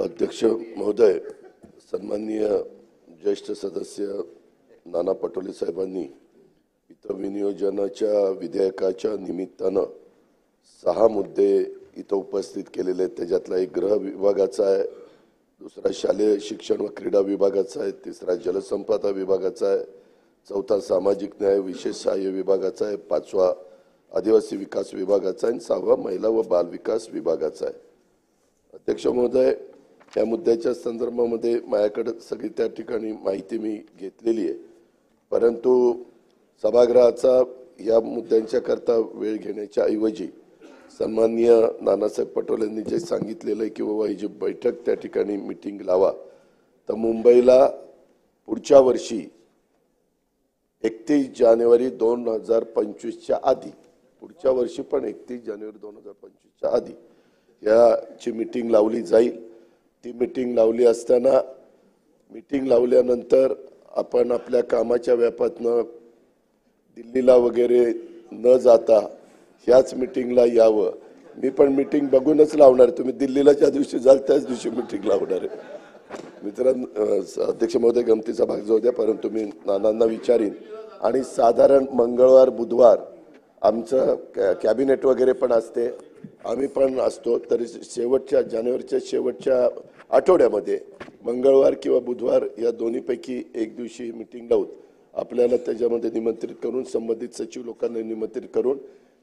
अध्यक्ष महोदय, सन्माननीय ज्येष्ठ सदस्य नाना पटोले साहेबांनी इथं विनियोजनाच्या विधेयकाच्या निमित्तानं 6 मुद्दे इथं उपस्थित केलेले आहेत। त्याच्यातला एक गृह विभागाचा आहे, दुसरा शालेय शिक्षण व क्रीडा विभागाचा आहे, तिसरा जलसंपदा विभागाचा आहे, चौथा सामाजिक न्याय विशेष सहाय्य विभागाचा आहे, पाचवा आदिवासी विकास विभागाचा आहे आणि 6वा महिला व बाल विकास विभागाचा आहे। अध्यक्ष महोदय, या मुद्द्याच्या संदर्भामध्ये माझ्याकडे सगळी त्या ठिकाणी माहिती मी घेतलेली आहे, परंतु सभागृहाचा या मुद्द्यांच्या करता वेळ घेण्याच्या ऐवजी सन्माननीय नानासाहेब पटोलेंनी जे सांगितलेलं आहे की बाबा ही जी बैठक त्या ठिकाणी मीटिंग लावा, तर मुंबईला पुढच्या वर्षी 31 जानेवारी 2025च्या आधी, पुढच्या वर्षी पण 31 जानेवारी 2025च्या आधी याची मीटिंग लावली जाईल। ती मीटिंग लावली असताना मीटिंग लावल्यानंतर आपण आपल्या कामाच्या व्यापातनं दिल्लीला वगैरे न जाता ह्याच मीटिंगला यावं। मी पण मीटिंग बघूनच लावणार, तुम्ही दिल्लीला ज्या दिवशी जाल त्याच दिवशी मीटिंग लावणार आहे। मित्रांनो, अध्यक्ष महोदय गमतीचा भाग जाऊ द्या, परंतु मी नानांना विचारीन आणि साधारण मंगळवार बुधवार आमचं कॅबिनेट वगैरे पण असते, आम्ही पण असतो, तरी शेवटच्या जानेवारीच्या शेवटच्या आठवड्यामध्ये मंगळवार किंवा बुधवार या दोन्हीपैकी एक दिवशी मीटिंग लावून आपल्याला त्याच्यामध्ये निमंत्रित करून संबंधित सचिव लोकांना निमंत्रित करून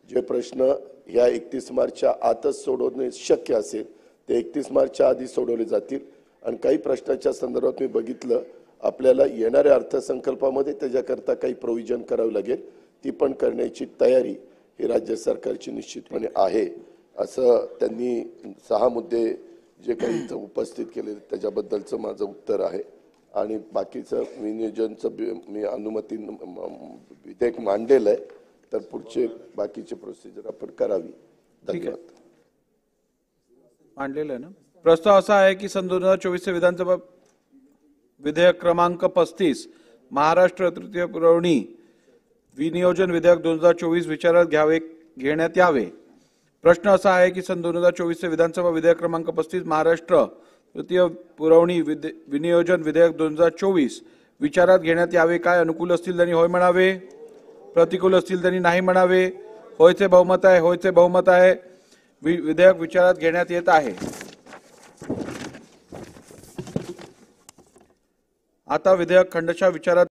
जे प्रश्न ह्या 31 मार्चच्या आतच सोडवणे शक्य असेल ते 31 मार्चच्या आधी सोडवले जातील। आणि काही प्रश्नाच्या संदर्भात मी बघितलं आपल्याला येणाऱ्या अर्थसंकल्पामध्ये त्याच्याकरता काही प्रोव्हिजन करावं लागेल, ती पण करण्याची तयारी ही राज्य सरकारची निश्चितपणे आहे, असं त्यांनी 6 मुद्दे जे काही इथं उपस्थित केले त्याच्याबद्दलचं माझं उत्तर आहे। आणि बाकीचं विनियोजनचं मी अनुमती विधेयक मांडलेलं आहे, तर पुढचे बाकीचे प्रोसिजर आपण करावी। धन्यवाद। मांडलेलं आहे ना। प्रस्ताव असा आहे की सन 2024 विधानसभा विधेयक क्रमांक 35 महाराष्ट्र तृतीय पुरवणी विनियोजन विधेयक 2024 विचारात घेण्यात यावे। प्रश्न असा आहे की सन 2024 विधानसभा विधेयक क्रमांक 35 महाराष्ट्र तृतीय पुरवणी विनियोजन विधेयक 2024 विचारात घेण्यात यावे। काय अनुकूल असतील त्यांनी होय म्हणावे, प्रतिकूल असतील त्यांनी नाही म्हणावे। होयचे बहुमत आहे, होयचे बहुमत आहे। विधेयक विचारात घेण्यात येत आहे। आता विधेयक खंडशः विचारात